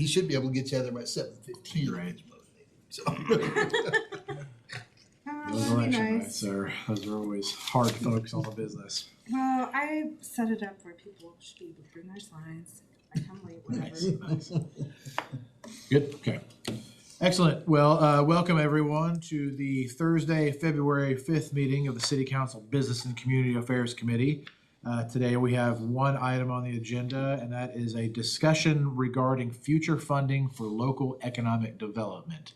he should be able to get you out there by 7:15. Right. So. Those election nights those are always hard to focus on the business. Well, I set it up where people should be able to bring their signs. I come late, whatever. Nice. Good. Okay. Excellent. Well, welcome everyone to the Thursday, February 5th meeting of the City Council Business and Community Affairs Committee. Today we have one item on the agenda, and that is a discussion regarding future funding for local economic development.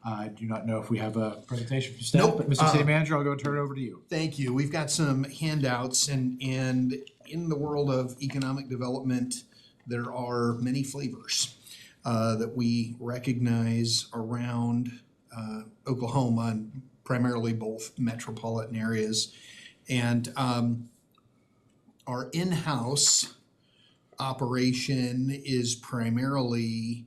I do not know if we have a presentation from staff, but Mr. City Manager, I'll go and turn it over to you. Thank you. We've got some handouts, and in the world of economic development, there are many flavors that we recognize around Oklahoma, and primarily both metropolitan areas. And our in-house operation is primarily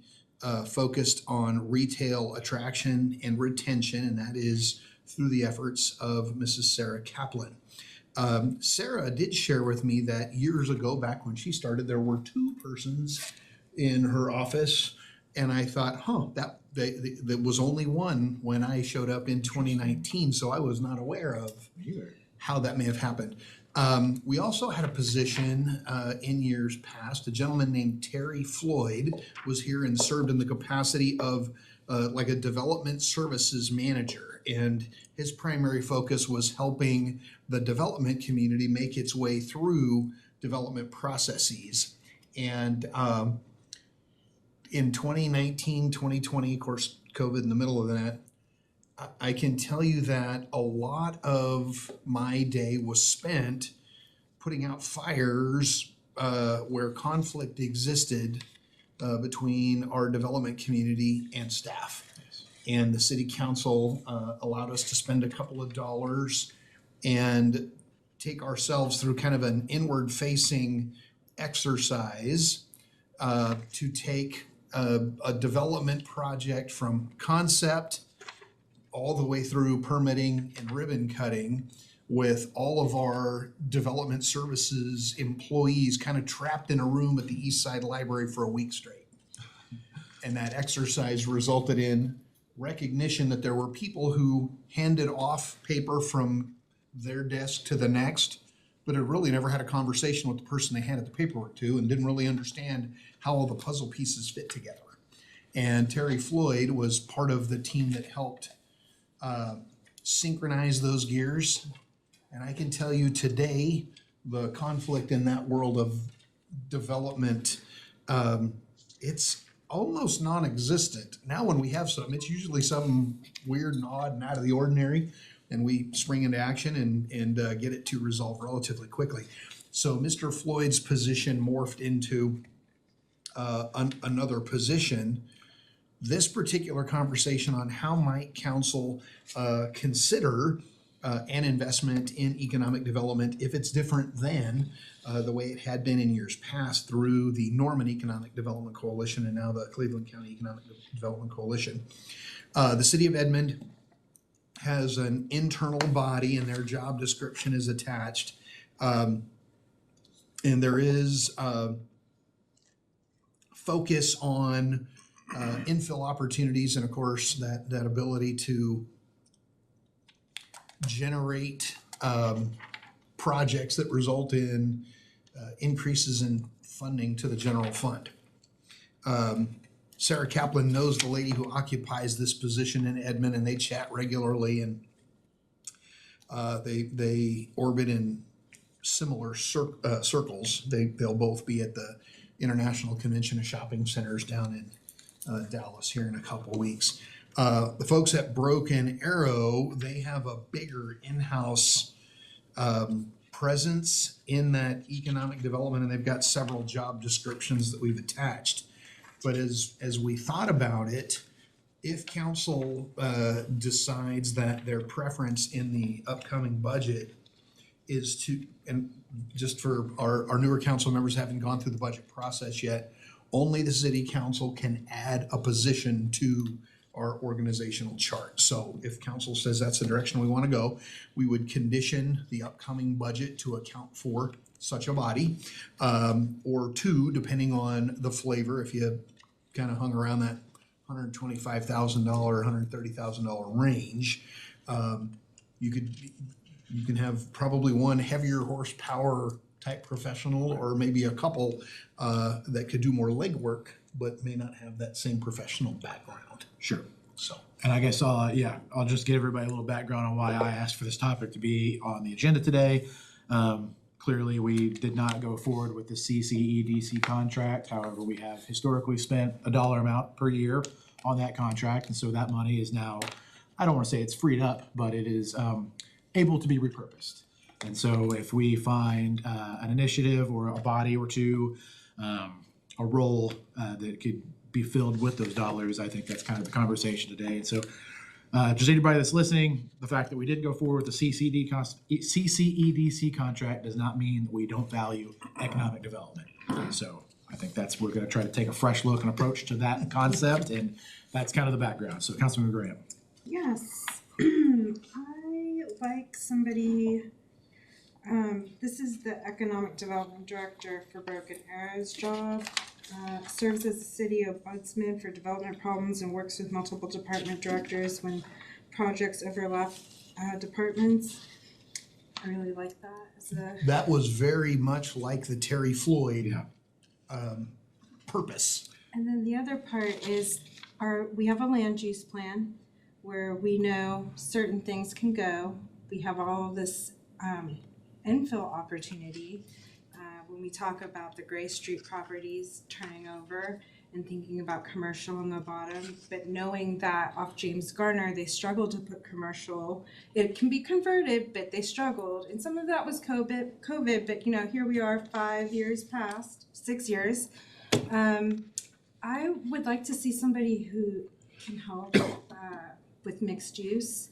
focused on retail attraction and retention, and that is through the efforts of Mrs. Sarah Kaplan. Sarah did share with me that years ago, back when she started, there were 2 persons in her office, and I thought, there was only one when I showed up in 2019, so I was not aware of how that may have happened. We also had a position in years past. A gentleman named Terry Floyd was here and served in the capacity of like a development services manager. And his primary focus was helping the development community make its way through development processes. And in 2019, 2020, of course, COVID in the middle of that, I can tell you that a lot of my day was spent putting out fires where conflict existed between our development community and staff. Yes. And the city council allowed us to spend a couple of dollars and take ourselves through kind of an inward-facing exercise to take a development project from concept all the way through permitting and ribbon cutting, with all of our development services employees kind of trapped in a room at the East Side Library for a week straight. And that exercise resulted in recognition that there were people who handed off paper from their desk to the next, but had really never had a conversation with the person they handed the paperwork to, and didn't really understand how all the puzzle pieces fit together. And Terry Floyd was part of the team that helped synchronize those gears. And I can tell you today, the conflict in that world of development, it's almost non-existent. Now when we have some, it's usually something weird and odd and out of the ordinary, and we spring into action and get it to resolve relatively quickly. So Mr. Floyd's position morphed into another position. This particular conversation on how might council consider an investment in economic development if it's different than the way it had been in years past through the Norman Economic Development Coalition and now the Cleveland County Economic Development Coalition. The city of Edmond has an internal body, and their job description is attached. And there is focus on infill opportunities, and of course that ability to generate projects that result in increases in funding to the general fund. Sarah Kaplan knows the lady who occupies this position in Edmond, and they chat regularly, and they orbit in similar circles. They'll both be at the International Convention of Shopping Centers down in Dallas here in a couple weeks. The folks at Broken Arrow, they have a bigger in-house presence in that economic development, and they've got several job descriptions that we've attached. But as we thought about it, if council decides that their preference in the upcoming budget is to, and just for our newer council members haven't gone through the budget process yet, only the city council can add a position to our organizational chart. So if council says that's the direction we want to go, we would condition the upcoming budget to account for such a body, or two, depending on the flavor. If you kind of hung around that $125,000, $130,000 range. You can have probably one heavier horsepower type professional, or maybe a couple that could do more legwork, but may not have that same professional background. Sure. So. And I guess I'll just give everybody a little background on why I asked for this topic to be on the agenda today. Clearly, we did not go forward with the CCEDC contract. However, we have historically spent a dollar amount per year on that contract. And so that money is now, I don't want to say it's freed up, but it is able to be repurposed. And so if we find an initiative or a body or two, a role that could be filled with those dollars, I think that's kind of the conversation today. And so just anybody that's listening, the fact that we did go forward with the CCEDC contract does not mean that we don't value economic development. So I think we're going to try to take a fresh look and approach to that concept, and that's kind of the background. So Councilman Graham. Yes, I like somebody, this is the Economic Development Director for Broken Arrow's job. Serves as the city ombudsman for development problems and works with multiple department directors when projects overlap departments. I really like that. That was very much like the Terry Floyd purpose. And then the other part is we have a land use plan where we know certain things can go. We have all of this infill opportunity. When we talk about the Gray Street properties turning over and thinking about commercial on the bottom, but knowing that off James Garner, they struggled to put commercial. It can be converted, but they struggled. And some of that was COVID, but here we are 5 years past, 6 years. I would like to see somebody who can help with mixed use,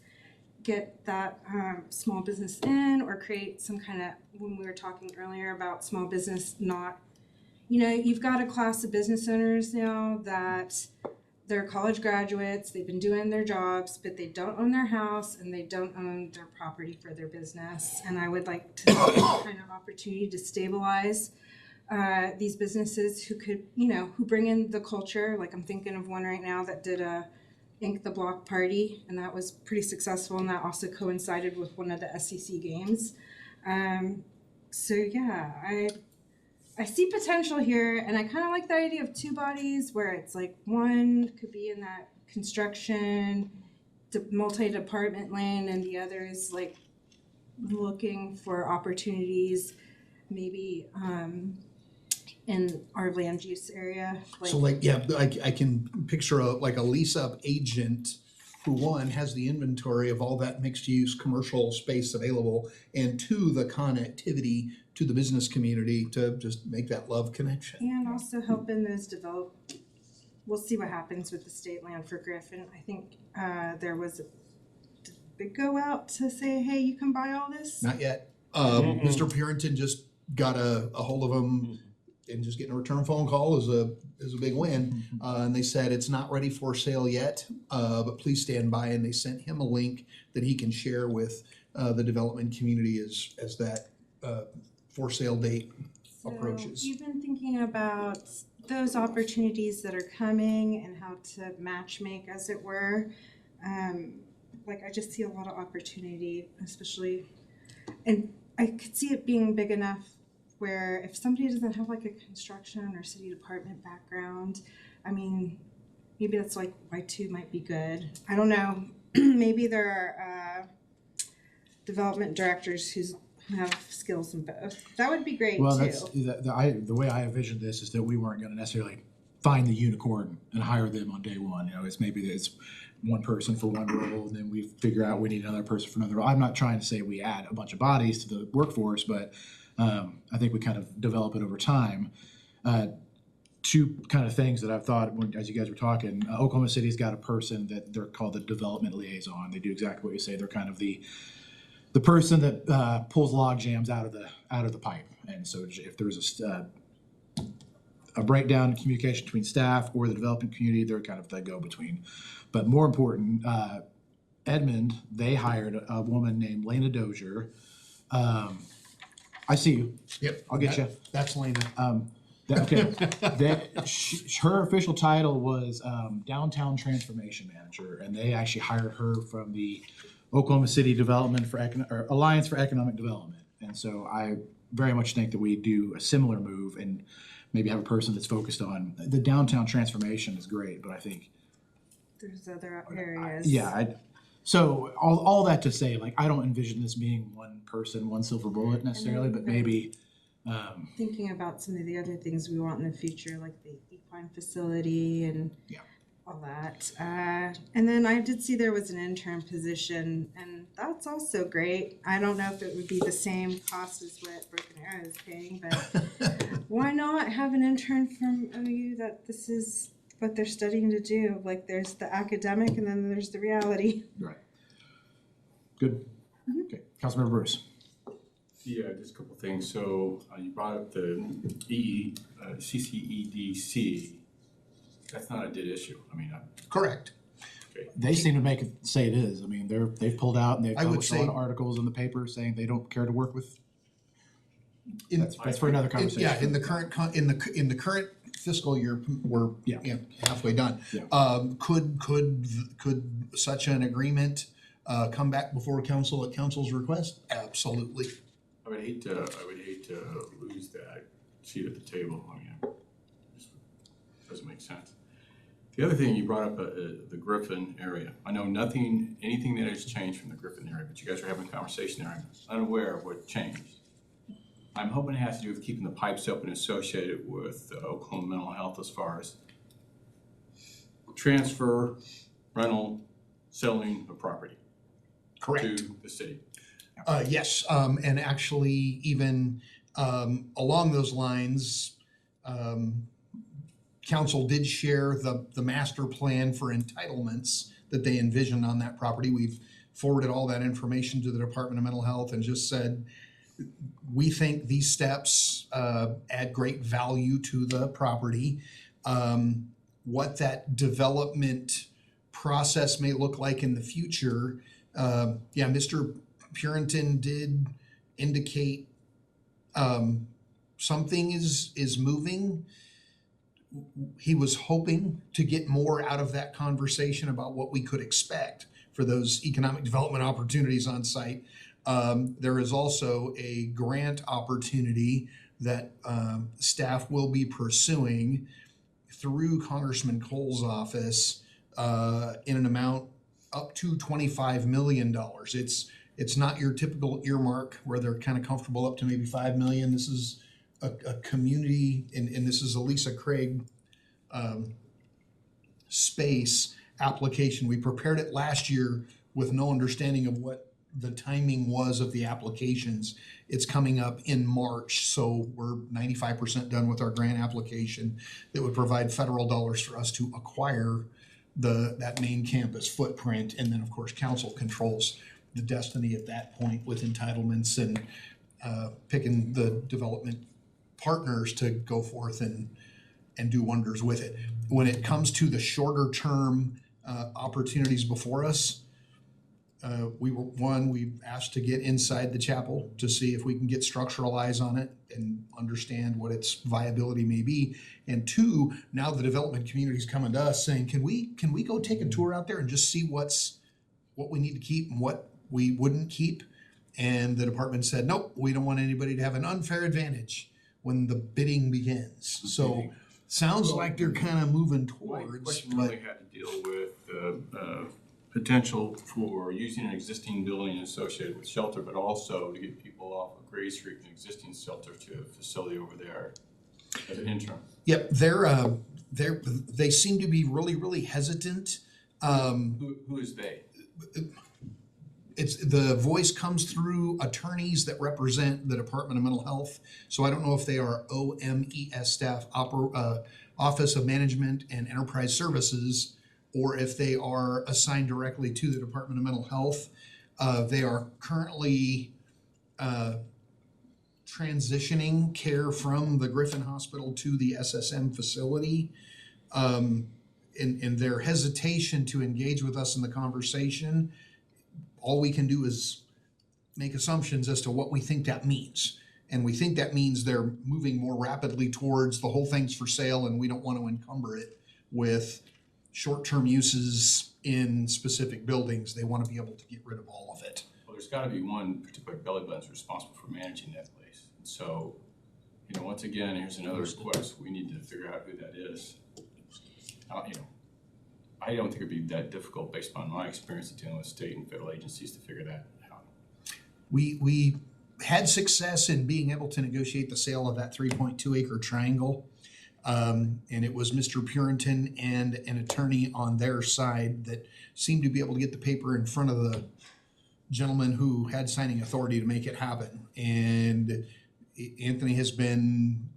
get that small business in, or create some kind of, when we were talking earlier about small business, not, you've got a class of business owners now that they're college graduates, they've been doing their jobs, but they don't own their house and they don't own their property for their business. And I would like to have that kind of opportunity to stabilize these businesses who could, who bring in the culture. Like I'm thinking of one right now that did a Ink the Block party, and that was pretty successful, and that also coincided with one of the SEC games. So yeah, I see potential here, and I kind of like the idea of two bodies where it's like one could be in that construction, multi-department lane, and the other is like looking for opportunities, maybe in our land use area. So I can picture a lease-up agent who, one, has the inventory of all that mixed-use commercial space available, and two, the connectivity to the business community to just make that love connection. And also helping those develop. We'll see what happens with the state land for Griffin. I think there was a big go out to say, hey, you can buy all this. Not yet. Mr. Purinton just got a hold of him. And just getting a return phone call is a big win. And they said it's not ready for sale yet, but please stand by. And they sent him a link that he can share with the development community as that for sale date approaches. You've been thinking about those opportunities that are coming and how to match make, as it were. I just see a lot of opportunity, especially, and I could see it being big enough where if somebody doesn't have like a construction or city department background, I mean, maybe that's like why two might be good. I don't know. Maybe there are development directors who have skills in both. That would be great Well, too. that's the way I envisioned this is that we weren't going to necessarily find the unicorn and hire them on day one. It's maybe it's one person for one role, and then we figure out we need another person for another role. I'm not trying to say we add a bunch of bodies to the workforce, but I think we kind of develop it over time. Two kind of things that I've thought as you guys were talking. Oklahoma City's got a person that they're called the development liaison. They do exactly what you say. They're kind of the person that pulls log jams out of the pipe. And so if there's a breakdown in communication between staff or the development community, they're kind of the go-between. But more important, Edmond, they hired a woman named Lena Dozier. I see you. Yep. I'll get you. That's Lena. Okay, her official title was Downtown Transformation Manager, and they actually hired her from the Oklahoma City Development for or Alliance for Economic Development. And so I very much think that we do a similar move and maybe have a person that's focused on the downtown transformation is great, but I think There's other areas. so all that to say, like, I don't envision this being one person, one silver bullet necessarily, but maybe Thinking about some of the other things we want in the future, like the equine facility and all that. And then I did see there was an intern position, and that's also great. I don't know if it would be the same cost as what Broken Arrow is paying, but why not have an intern from OU that this is what they're studying to do? Like, there's the academic and then there's the reality. right. Good. Okay, Councilmember Bruce. Yeah, just a couple things. So you brought up the CCEDC. That's not a dead issue. I mean, Correct. okay. They seem to say it is. I mean, they've pulled out and they've I would published a lot say- of articles in the paper saying they don't care to work with. In- That's for another conversation. Yeah, in the current in the current fiscal year, we're halfway done. Yeah. Could such an agreement come back before council at council's request? Absolutely. I would hate to lose that seat at the table. I mean, it just doesn't make sense. The other thing you brought up, the Griffin area. I know anything that has changed from the Griffin area, but you guys are having a conversation there. I'm unaware of what changed. I'm hoping it has to do with keeping the pipes open associated with Oklahoma mental health as far as transfer, rental, selling of property Correct. to the city. Yes, and actually even along those lines, council did share the master plan for entitlements that they envisioned on that property. We've forwarded all that information to the Department of Mental Health and just said, we think these steps add great value to the property. What that development process may look like in the future, Mr. Purinton did indicate something is moving. He was hoping to get more out of that conversation about what we could expect for those economic development opportunities on site. There is also a grant opportunity that staff will be pursuing through Congressman Cole's office in an amount up to $25 million. It's not your typical earmark where they're kind of comfortable up to maybe 5 million. This is a community, and this is a Lisa Craig space application. We prepared it last year with no understanding of what the timing was of the applications. It's coming up in March, so we're 95% done with our grant application that would provide federal dollars for us to acquire that main campus footprint. And then, of course, council controls the destiny at that point with entitlements and picking the development partners to go forth and do wonders with it. When it comes to the shorter term opportunities before us, we've asked to get inside the chapel to see if we can get structural eyes on it and understand what its viability may be. And two, now the development community is coming to us saying, can we go take a tour out there and just see what we need to keep and what we wouldn't keep? And the department said, nope, we don't want anybody to have an unfair advantage when the bidding begins. So sounds like they're kind of moving My towards, question but really had to deal with potential for using an existing building associated with shelter, but also to get people off of Gray Street, an existing shelter, to a facility over there as an interim. yep, they seem to be really hesitant. Who is they? It's the voice comes through attorneys that represent the Department of Mental Health. So I don't know if they are OMES staff, Office of Management and Enterprise Services, or if they are assigned directly to the Department of Mental Health. They are currently transitioning care from the Griffin Hospital to the SSM facility. In their hesitation to engage with us in the conversation, all we can do is make assumptions as to what we think that means. And we think that means they're moving more rapidly towards the whole thing's for sale and we don't want to encumber it with short-term uses in specific buildings. They want to be able to get rid of all of it. Well, there's gotta be one particular belly button's responsible for managing that place. And so, you know, once again, here's another request. We need to figure out who that is. You know, I don't think it'd be that difficult based upon my experience of dealing with state and federal agencies to figure that out. We had success in being able to negotiate the sale of that 3.2 acre triangle. And it was Mr. Purinton and an attorney on their side that seemed to be able to get the paper in front of the gentleman who had signing authority to make it happen. And Anthony has been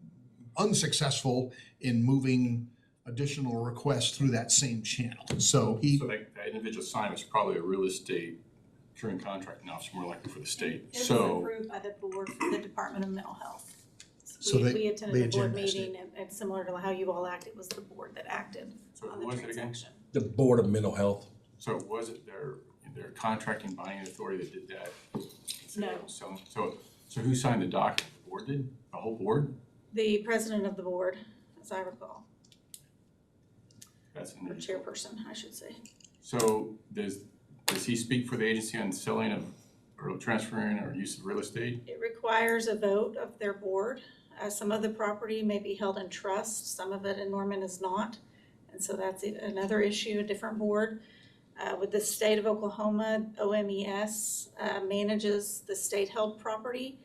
unsuccessful in moving additional requests through that same channel. So that individual sign was probably a real estate current contracting officer, more likely for the state. It was So, approved by the board for the Department of Mental Health. So We they attended the board agendized meeting, and similar to how you all acted, it was the board that acted So on who the was it again? transaction. The Board of Mental Health. so was it their contracting binding authority that did that? No. So who signed the document? The board did? The whole board? The president of the board, as I recall, That's or interesting. chairperson, I should say. So does he speak for the agency on selling of, or transferring or use of real estate? It requires a vote of their board. Some of the property may be held in trust, some of it in Norman is not. And so that's another issue, a different board. With the state of Oklahoma, OMES manages the state-held property.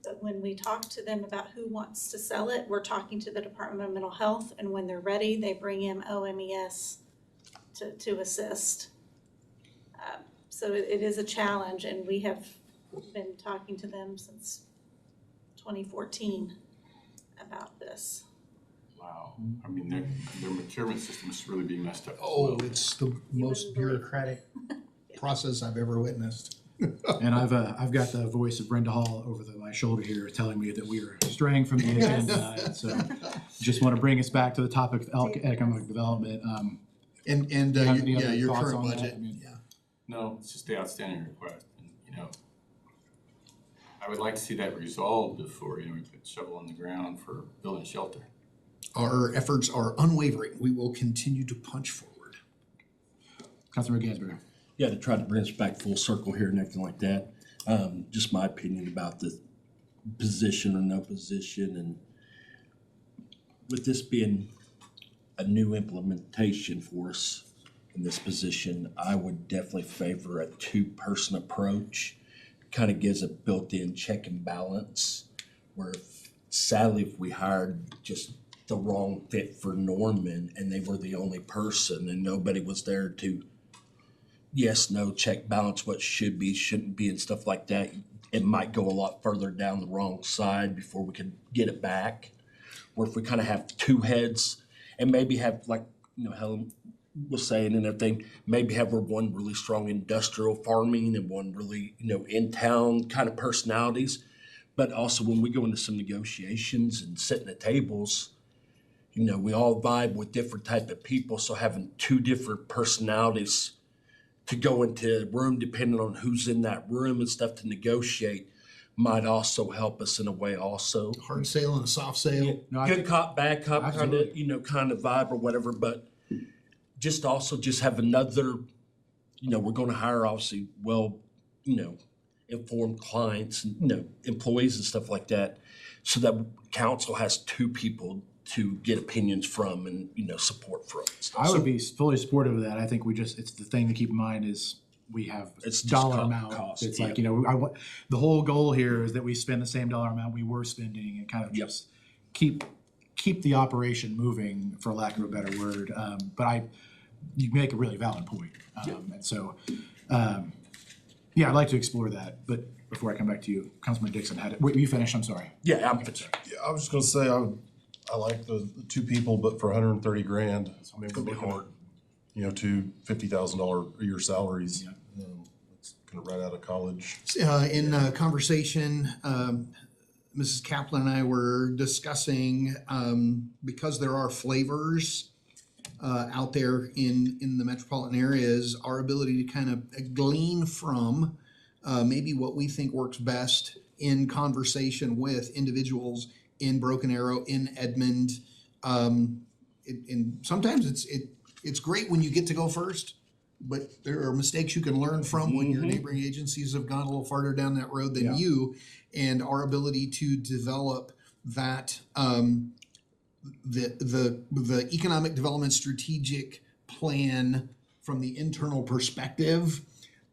But when we talk to them about who wants to sell it, we're talking to the Department of Mental Health, and when they're ready, they bring in OMES to assist. So it is a challenge, and we have been talking to them since 2014 about this. Wow. I mean, their procurement system must really be messed up as Oh, well. it's the most bureaucratic process I've ever witnessed. And I've got the voice of Brenda Hall over my shoulder here telling me that we are straying from the agenda. And so just want to bring us back to the topic of economic development. And Do you have any yeah, other your thoughts current on that? budget, I mean- yeah. No, it's just the outstanding request. And, you know, I would like to see that resolved before, you know, we put shovel on the ground for building a shelter. Our efforts are unwavering. We will continue to punch forward. Councilmember Gansberry. Yeah, to try to bring us back full circle here and everything like that. Just my opinion about the position or no position, and with this being a new implementation for us in this position, I would definitely favor a two-person approach. Kind of gives a built-in check and balance, where sadly, if we hired just the wrong fit for Norman and they were the only person and nobody was there to yes, no, check, balance what should be, shouldn't be, and stuff like that, it might go a lot further down the wrong side before we could get it back. Or if we kind of have two heads and maybe have, like, you know, Helen was saying and everything, maybe have one really strong industrial farming and one really, you know, in town kind of personalities. But also when we go into some negotiations and sitting at tables, you know, we all vibe with different type of people. So having two different personalities to go into a room, depending on who's in that room and stuff to negotiate, might also help us in a way also. Hard sale and a soft sale. No, I Good think- cop, bad cop, kind of, Absolutely. you know, kind of vibe or whatever, but just also just have another, you know, we're gonna hire obviously well, you know, informed clients and, you know, employees and stuff like that. So that council has two people to get opinions from and, you know, support from. and stuff. I would So be fully supportive of that. I think it's the thing to keep in mind is we have It's just dollar amount. cost, It's yeah. like, you know, the whole goal here is that we spend the same dollar amount we were spending and kind of Yep. just keep the operation moving, for lack of a better word. But you make a really valid point. And so, yeah, I'd like to explore that. But before I come back to you, Councilman Dixon were you finished? I'm sorry. Yeah, I'm, Yeah, I was just gonna say, I like the two people, but for $130,000, I mean, we're looking at, you know, two $50,000 a year salaries. Yeah. It's gonna right out of college. In conversation, Mrs. Kaplan and I were discussing, because there are flavors out there in the metropolitan areas, our ability to kind of glean from maybe what we think works best in conversation with individuals in Broken Arrow, in Edmond. And sometimes it's great when you get to go first, but there are mistakes you can learn from when your neighboring agencies have gone a little farther down that road than you, and our ability to develop that the economic development strategic plan from the internal perspective.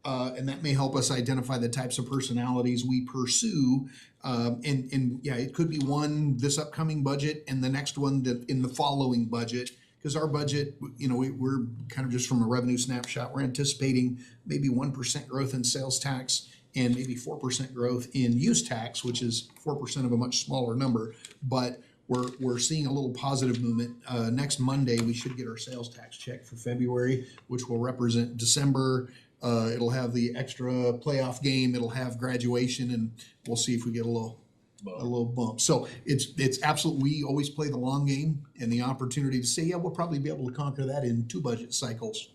And that may help us identify the types of personalities we pursue. And yeah, it could be one this upcoming budget and the next one that in the following budget. Because our budget, you know, we're kind of just from a revenue snapshot, we're anticipating maybe 1% growth in sales tax and maybe 4% growth in use tax, which is 4% of a much smaller number. But we're seeing a little positive movement. Next Monday, we should get our sales tax check for February, which will represent December. It'll have the extra playoff game, it'll have graduation, and we'll see if we get a little bump. So it's absolute, we always play the long game, and the opportunity to say, yeah, we'll probably be able to conquer that in 2 budget cycles.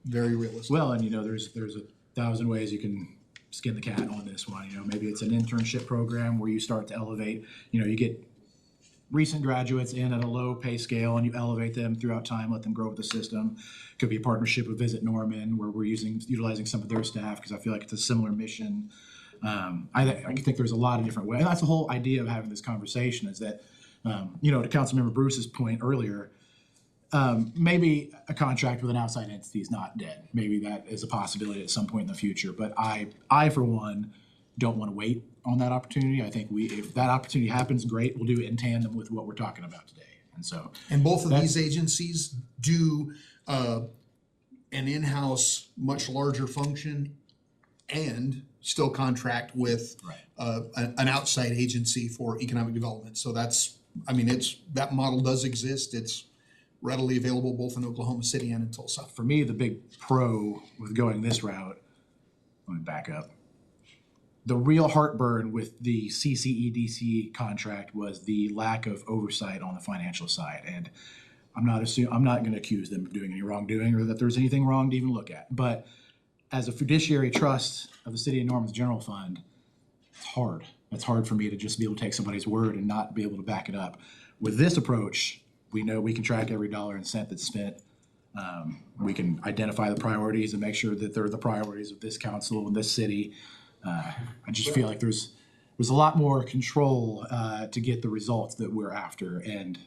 Very realistic. Well, and you know, there's 1,000 ways you can skin the cat on this one. You know, maybe it's an internship program where you start to elevate, you know, you get recent graduates in at a low pay scale and you elevate them throughout time, let them grow with the system. Could be a partnership with Visit Norman where we're utilizing some of their staff because I feel like it's a similar mission. I think there's a lot of different ways. And that's the whole idea of having this conversation is that, you know, to Councilmember Bruce's point earlier, maybe a contract with an outside entity is not dead. Maybe that is a possibility at some point in the future. But I for one, don't want to wait on that opportunity. I think if that opportunity happens, great. We'll do it in tandem with what we're talking about today. And so, and both of these agencies do an in-house, much larger function, and still contract with an outside agency for economic development. So that's, I mean, that model does exist. It's readily available both in Oklahoma City and in Tulsa. For me, the big pro with going this route, let me back up. The real heartburn with the CCEDC contract was the lack of oversight on the financial side. And I'm not going to accuse them of doing any wrongdoing or that there's anything wrong to even look at. But as a fiduciary trust of the City of Norman's general fund, it's hard. It's hard for me to just be able to take somebody's word and not be able to back it up. With this approach, we know we can track every dollar and cent that's spent. We can identify the priorities and make sure that they're the priorities of this council and this city. I just feel like there's a lot more control to get the results that we're after. And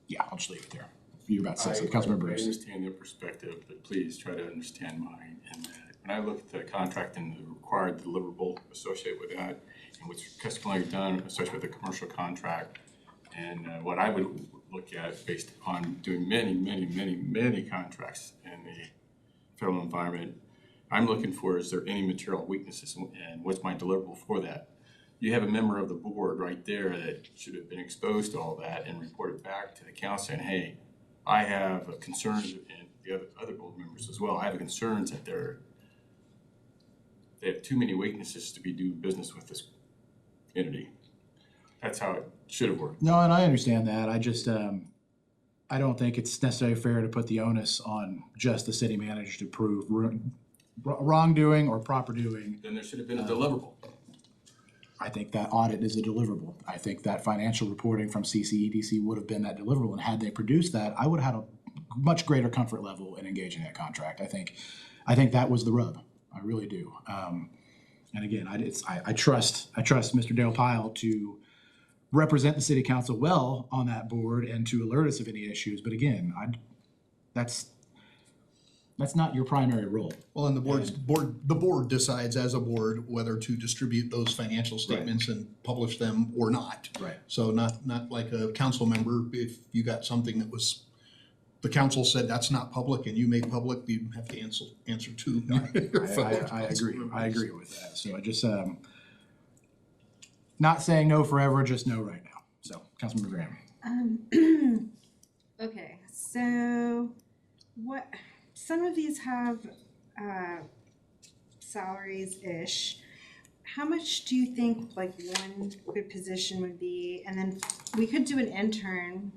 yeah, I'll just leave it there. You're about to say something, Councilmember Bruce. I understand their perspective, but please try to understand mine. And when I look at the contract and the required deliverable associated with that, and what's customarily done associated with the commercial contract, and what I would look at based upon doing many contracts in the federal environment, I'm looking for, is there any material weaknesses and what's my deliverable for that? You have a member of the board right there that should have been exposed to all that and reported back to the council saying, hey, I have concerns, and the other board members as well, I have concerns that they have too many weaknesses to be doing business with this entity. That's how it should have worked. No, and I understand that. I just, I don't think it's necessarily fair to put the onus on just the city manager to prove wrongdoing or proper doing. Then there should have been a deliverable. I think that audit is a deliverable. I think that financial reporting from CCEDC would have been that deliverable. And had they produced that, I would have had a much greater comfort level in engaging that contract. I think that was the rub. I really do. And again, I trust Mr. Dale Pyle to represent the city council well on that board and to alert us of any issues. But again, that's not your primary role. Well, and the board decides as a board whether to distribute those financial statements and publish them or not. Right. So not like a council member, if you got something that was, the council said that's not public and you make public, you have to answer to. I agree. I agree with that. So I just, not saying no forever, just no right now. So, Councilmember Graham. Okay, so some of these have salaries-ish. How much do you think like one good position would be? And then we could do an intern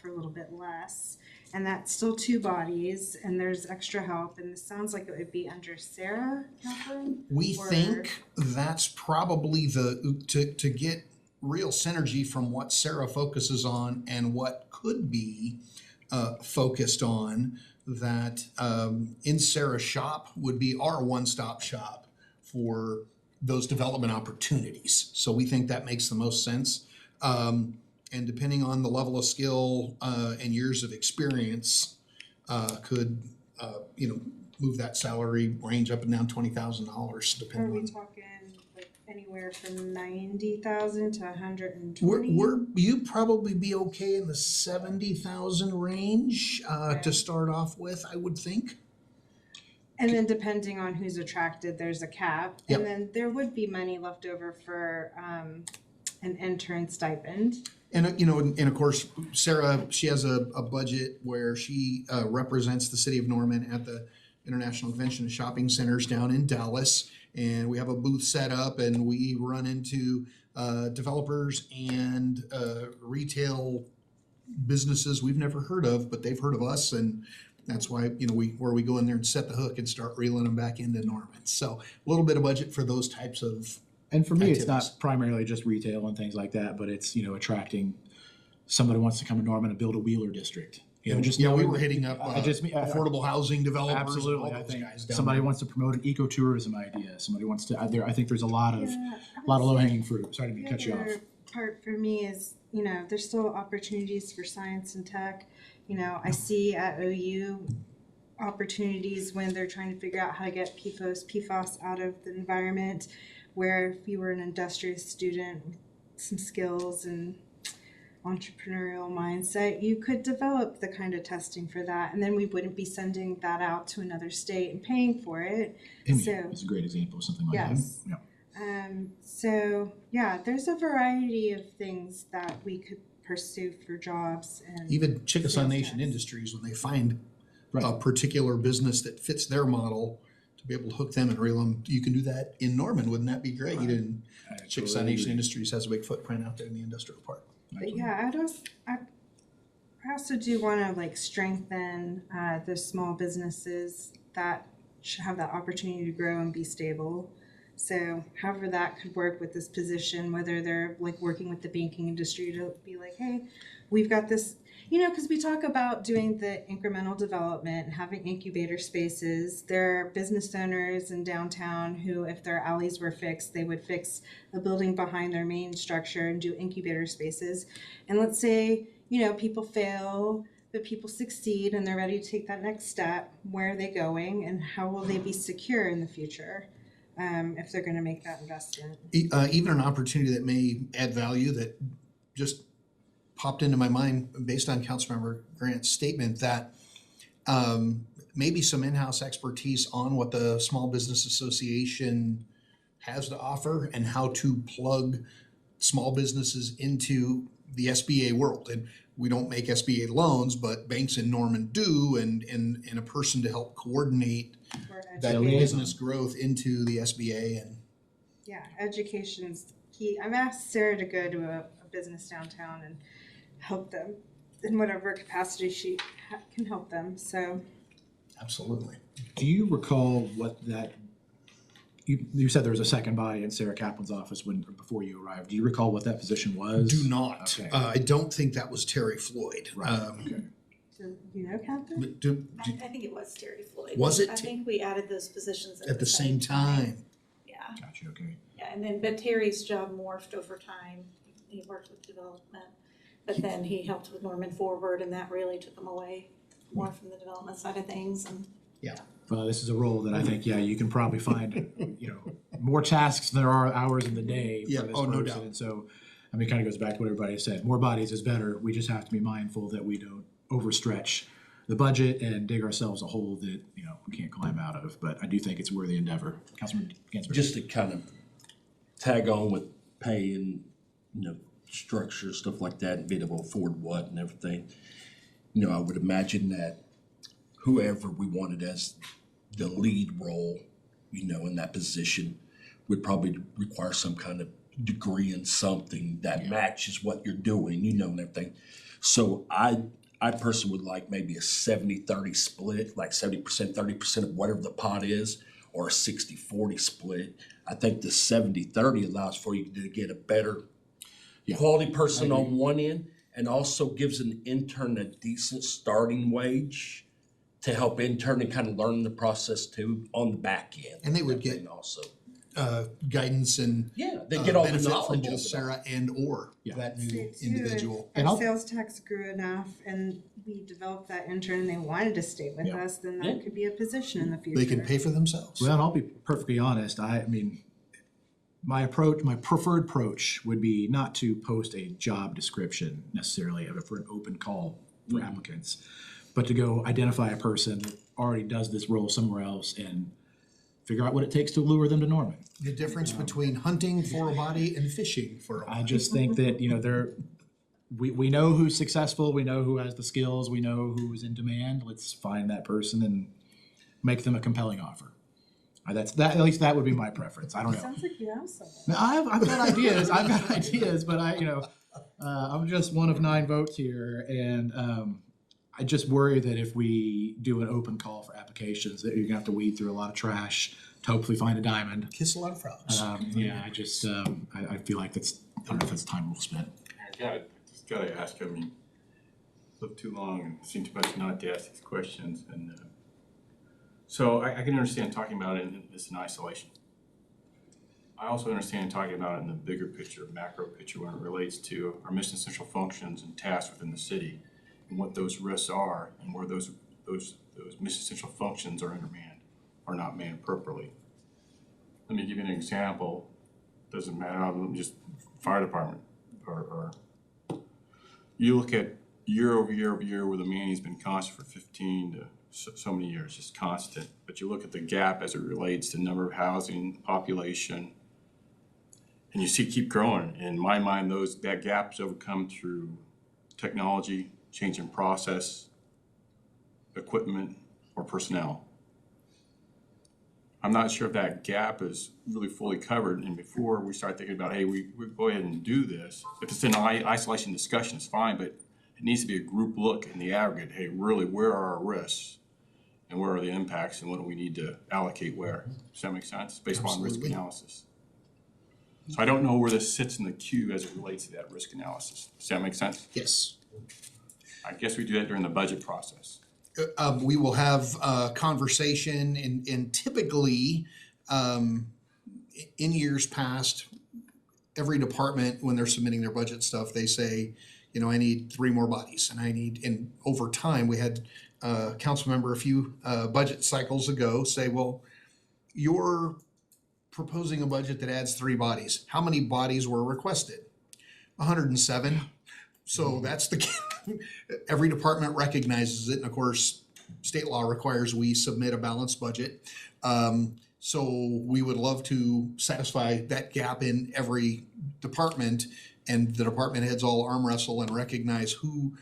for a little bit less. And that's still 2 bodies, and there's extra help, and this sounds like it would be under Sarah, Catherine? We Or- think that's probably to get real synergy from what Sarah focuses on and what could be focused on, that in Sarah's shop would be our one-stop shop for those development opportunities. So we think that makes the most sense. And depending on the level of skill and years of experience, could move that salary range up and down $20,000 Are depending we on. talking like anywhere from 90,000 to 120? You'd probably be okay in the 70,000 range Okay. to start off with, I would think. And then depending on who's attracted, there's a cap. Yep. And then there would be money left over for an intern stipend. And and of course, Sarah, she has a budget where she represents the city of Norman at the International Convention and Shopping Centers down in Dallas. And we have a booth set up, and we run into developers and retail businesses we've never heard of, but they've heard of us, and that's why we go in there and set the hook and start reeling them back into Norman. So a little bit of budget for those types of. And for me, it's activities. not primarily just retail and things like that, but it's, attracting somebody who wants to come to Norman and build a Wheeler district. Just we knowing were that- hitting up I just mean- affordable housing developers. Absolutely, all I those think guys down somebody there. wants to promote an ecotourism idea, somebody wants to, I think there's a lot of Yeah, low hanging fruit. Sorry to the cut you off. other part for me is, there's still opportunities for science and tech. I see at OU opportunities when they're trying to figure out how to get PFAS out of the environment, where if you were an industrious student with some skills and entrepreneurial mindset, you could develop the kind of testing for that, and then we wouldn't be sending that out to another state and paying for it. India is a great example of something like that. Yes. Yeah. So yeah, there's a variety of things that we could pursue for jobs and Even Chickasaw Sales Nation tax. Industries, when they find a Right. particular business that fits their model, to be able to hook them and reel them, you can do that in Norman. Wouldn't that be great? Right. And I Chickasaw totally Nation agree. Industries has a big footprint out there in the industrial park. but yeah, I also do want to strengthen the small businesses that should have that opportunity to grow and be stable. So however that could work with this position, whether they're working with the banking industry to be like, hey, we've got this, because we talk about doing the incremental development and having incubator spaces. There are business owners in downtown who, if their alleys were fixed, they would fix a building behind their main structure and do incubator spaces. And let's say, people fail, but people succeed and they're ready to take that next step. Where are they going and how will they be secure in the future? If they're going to make that investment. Even an opportunity that may add value that just popped into my mind based on Councilmember Grant's statement, that maybe some in-house expertise on what the Small Business Association has to offer and how to plug small businesses into the SBA world. And we don't make SBA loans, but banks in Norman do, and a person to help coordinate For that education. business growth into the SBA. And Yeah, education's key. I've asked Sarah to go to a business downtown and help them in whatever capacity she can help them. So absolutely. Do you recall what that, you said there was a second body in Sarah Kaplan's office before you arrived. Do you recall what that position was? Do not. Okay. I don't think that was Terry Floyd. Right, okay. do you know, Catherine? But I think it was Terry Floyd. Was it I think we added those positions at the same time. Yeah, Gotcha, okay. yeah, but Terry's job morphed over time. He worked with development, but then he helped with Norman Forward, and that really took him away more from the development side of things, and Well, this is a role that I think, you can probably find, more tasks than there are hours in the day Yeah, for this oh, no person. doubt. And so, it kind of goes back to what everybody said. More bodies is better. We just have to be mindful that we don't overstretch the budget and dig ourselves a hole that, we can't climb out of. But I do think it's a worthy endeavor. Councilman Gansberg. Just to kind of tag on with pay and, structure, stuff like that, and being able to afford what and everything. I would imagine that whoever we wanted as the lead role, in that position would probably require some kind of degree in something that matches what you're doing, and everything. So I I personally would like maybe a 70-30 split, like 70%, 30% of whatever the pot is, or a 60-40 split. I think the 70-30 allows for you to get a better quality person on one end, and also gives an intern a decent starting wage to help intern and kind of learn the process too on the back end. And they would get everything also. guidance and They get all the benefit from knowledge both of it. Sarah and or Yeah. that Say new too, individual. if And our I'll- sales tax grew enough and we developed that intern and they wanted to stay with Yeah. us, then Yeah. that could be a position in the future. They can pay for themselves. Well, and I'll be perfectly honest, I mean, my preferred approach would be not to post a job description necessarily for an open call for applicants, but to go identify a person that already does this role somewhere else and figure out what it takes to lure them to Norman. The difference between hunting for a body and fishing for a I body. just think that, we know who's successful, we know who has the skills, we know who's in demand. Let's find that person and make them a compelling offer. At least that would be my preference. I don't know. Sounds like you have someone. Now, I've got ideas, but I'm just one of 9 votes here, and I just worry that if we do an open call for applications, that you're gonna have to weed through a lot of trash to hopefully find a diamond. Kiss a lot of frogs. I feel like I don't know if that's time well spent. I just gotta ask, I mean, lived too long and seen too much not to ask these questions, and so I can understand talking about it in isolation. I also understand talking about it in the bigger picture, macro picture, when it relates to our mission essential functions and tasks within the city, and what those risks are, and where those mission essential functions are undermanned, or not manned appropriately. Let me give you an example. Doesn't matter, just fire department, or you look at year over year over year where the manning's been constant for 15 to so many years, just constant. But you look at the gap as it relates to number of housing, population, and you see keep growing. In my mind, that gap is overcome through technology, change in process, equipment, or personnel. I'm not sure if that gap is really fully covered, and before we start thinking about, hey, we go ahead and do this, if it's an isolation discussion, it's fine, but it needs to be a group look in the aggregate. Hey, really, where are our risks? And where are the impacts, and what do we need to allocate where? Does that make sense? Based upon risk Absolutely. analysis. So I don't know where this sits in the queue as it relates to that risk analysis. Does that make sense? Yes. I guess we do that during the budget process. We will have a conversation and typically, in years past, every department, when they're submitting their budget stuff, they say, I need 3 more bodies and over time, we had a council member a few budget cycles ago say, well, you're proposing a budget that adds 3 bodies. How many bodies were requested? 107. So that's every department recognizes it, and of course, state law requires we submit a balanced budget. So we would love to satisfy that gap in every department, and the department heads all arm wrestle and recognize who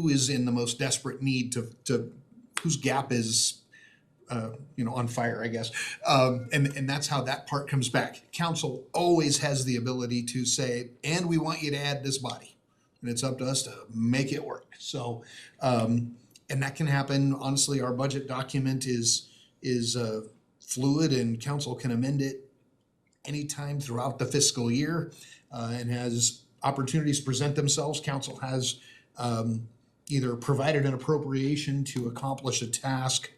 is in the most desperate need to whose gap is on fire, I guess. And that's how that part comes back. Council always has the ability to say, and we want you to add this body. And it's up to us to make it work. So, and that can happen. Honestly, our budget document is fluid, and council can amend it anytime throughout the fiscal year, and has opportunities present themselves. Council has either provided an appropriation to accomplish a task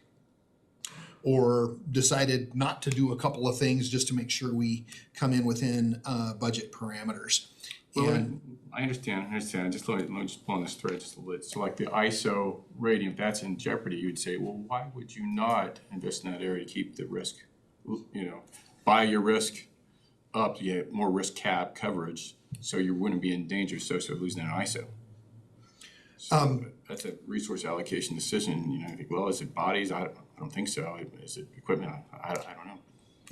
or decided not to do a couple of things just to make sure we come in within budget parameters. Well, And I understand. Just let me just pull on this thread just a little bit. So like the ISO rating, if that's in jeopardy, you'd say, well, why would you not invest in that area to keep the risk, buy your risk up, you get more risk cap coverage, so you wouldn't be in danger associated with losing that ISO. So that's a resource allocation decision. I think, well, is it bodies? I don't think so. Is it equipment? I don't know.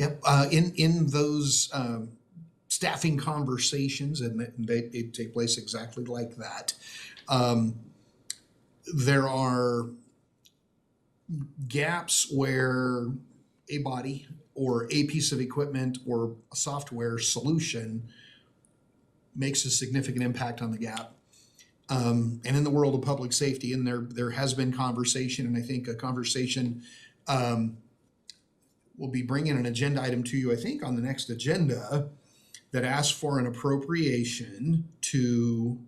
Yep, in those staffing conversations, and they take place exactly like that. There are gaps where a body or a piece of equipment or a software solution makes a significant impact on the gap. And in the world of public safety, and there has been conversation, and I think a conversation, we'll be bringing an agenda item to you, I think, on the next agenda that asks for an appropriation to,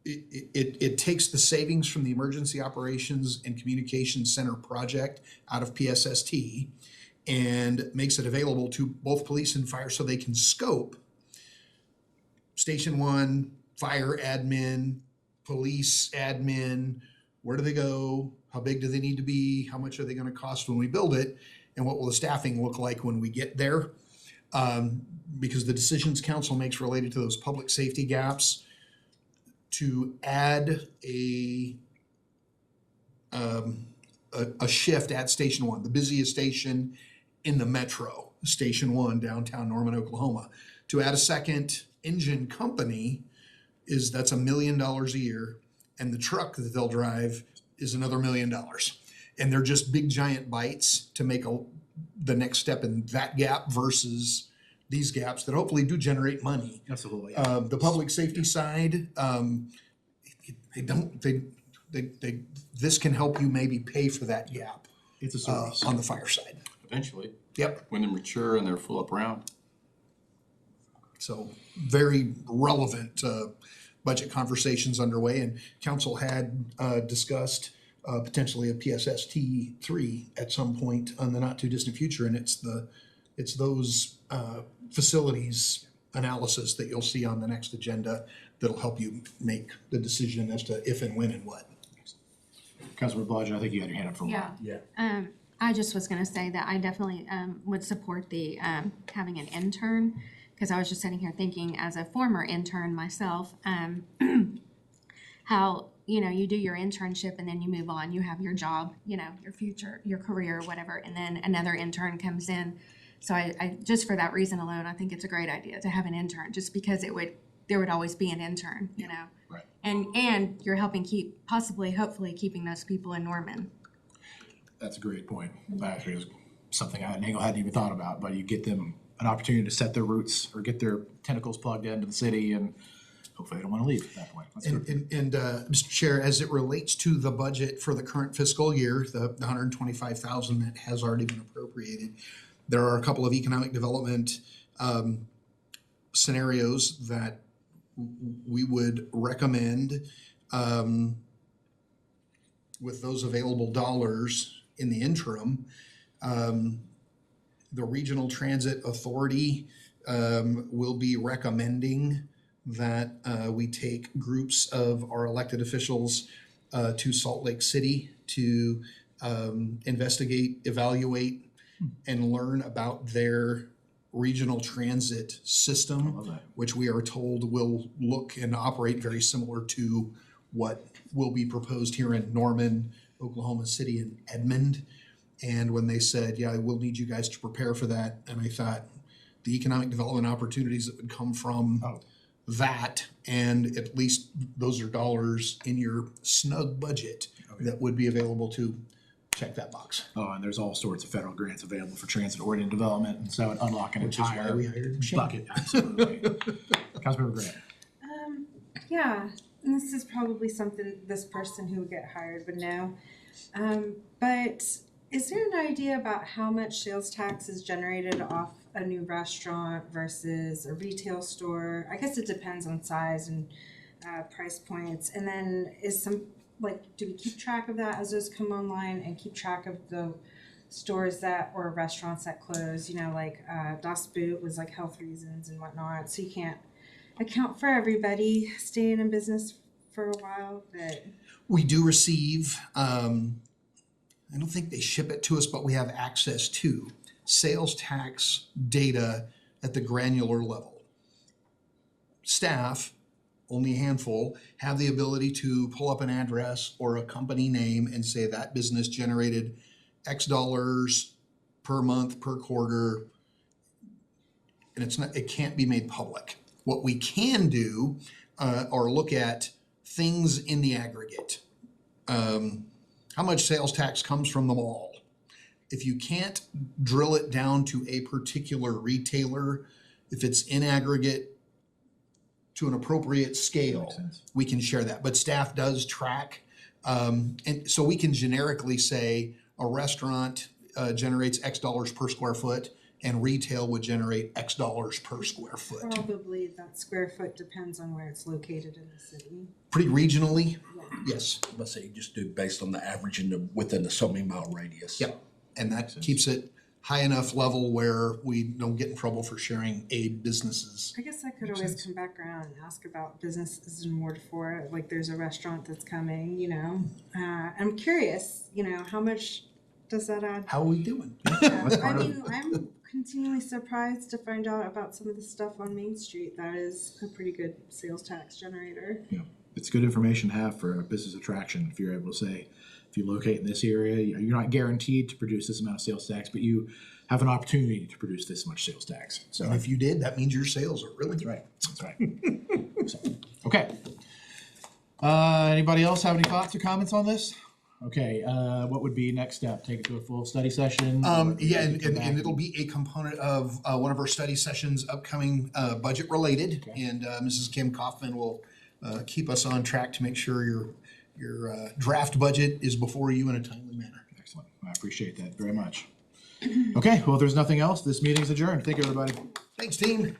it takes the savings from the Emergency Operations and Communications Center project out of PSST and makes it available to both police and fire so they can scope Station 1, fire admin, police admin, where do they go? How big do they need to be? How much are they gonna cost when we build it? And what will the staffing look like when we get there? Because the decisions council makes related to those public safety gaps, to add a shift at Station 1, the busiest station in the metro, Station 1, downtown Norman, Oklahoma. To add a second engine company that's $1 million a year, and the truck that they'll drive is another $1 million. And they're just big giant bites to make the next step in that gap versus these gaps that hopefully do generate money. Absolutely. The public safety side, this can help you maybe pay for that gap It's a service. on the fire side. Eventually, Yep. when they're mature and they're full up round. So very relevant budget conversations underway, and council had discussed potentially a PSST 3 at some point in the not too distant future, and it's those facilities analysis that you'll see on the next agenda that'll help you make the decision as to if and when and what. Councilmember Blodgett, I think you had your hand up for a while. Yeah. I just was gonna say that I definitely, would support the, having an intern, cause I was just sitting here thinking as a former intern myself, how, you do your internship and then you move on, you have your job, your future, your career, whatever, and then another intern comes in. So I just for that reason alone, I think it's a great idea to have an intern, just because there would always be an intern, Right. And you're helping hopefully keeping those people in Norman. That's a great point. That actually is something Nagel hadn't even thought about, but you get them an opportunity to set their roots or get their tentacles plugged into the city, and hopefully they don't want to leave at that point. That's good. And Mr. Chair, as it relates to the budget for the current fiscal year, the $125,000 that has already been appropriated, there are a couple of economic development scenarios that we would recommend with those available dollars in the interim. The Regional Transit Authority will be recommending that we take groups of our elected officials to Salt Lake City to investigate, evaluate, and learn about their regional transit system, Love that. which we are told will look and operate very similar to what will be proposed here in Norman, Oklahoma City, and Edmond. And when they said, yeah, we'll need you guys to prepare for that, and I thought the economic development opportunities that would come from that, and at least those are dollars in your snug budget that would be available to check that box. Oh, and there's all sorts of federal grants available for transit-oriented development, and so unlock an Which is why entire we hired Shane. bucket. Absolutely. Councilmember Grant. Yeah, and this is probably something this person who would get hired would know. But is there an idea about how much sales tax is generated off a new restaurant versus a retail store? I guess it depends on size and price points. And then do we keep track of that as those come online, and keep track of the stores or restaurants that close? Das Boot was like health reasons and whatnot, so you can't account for everybody staying in business for a while, but. We do receive, I don't think they ship it to us, but we have access to sales tax data at the granular level. Staff, only a handful, have the ability to pull up an address or a company name and say that business generated X dollars per month, per quarter, and it can't be made public. What we can do are look at things in the aggregate. How much sales tax comes from the mall? If you can't drill it down to a particular retailer, if it's in aggregate, to an appropriate scale, Makes sense. we can share that. But staff does track, and so we can generically say a restaurant generates X dollars per square foot, and retail would generate X dollars per square foot. Probably that square foot depends on where it's located in the city. Pretty regionally, yes. Let's say you just do based on the average within a so many mile radius. Yep. And that keeps it high enough level where we don't get in trouble for sharing aid businesses. I guess I could always come back around and ask about businesses in Ward 4, like there's a restaurant that's coming, you know. I'm curious, you know, how much does that add? How are we doing? I mean, I'm continually surprised to find out about some of the stuff on Main Street. That is a pretty good sales tax generator. Yeah, it's good information to have for a business attraction. If you're able to say, if you locate in this area, you're not guaranteed to produce this amount of sales tax, but you have an opportunity to produce this much sales tax. So And if you did, that means your sales are really that's good. right. That's right. So, okay. Anybody else have any thoughts or comments on this? Okay, what would be next step? Take it to a full study session? Or Yeah, come and back? it'll be a component of one of our study sessions upcoming, budget related. Okay. And Mrs. Kim Kaufman will keep us on track to make sure your draft budget is before you in a timely manner. Excellent. I appreciate that very much. Okay, well, if there's nothing else, this meeting's adjourned. Thank you, everybody. Thanks, team.